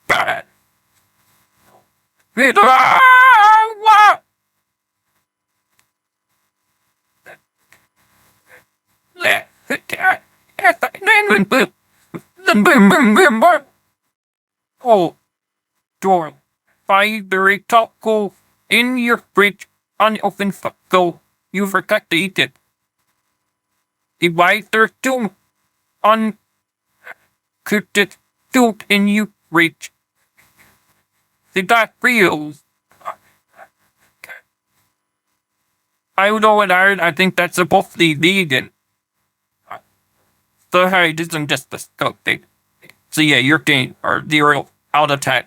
Bad. Oh, door. Fiber taco in your fridge, unopened taco. You forgot to eat it. The wider too uncooked food in your fridge. Did that real? I don't know what I think that's supposed to be vegan. So hey, this isn't just the scope thing. So yeah, you're getting or zero out of 10.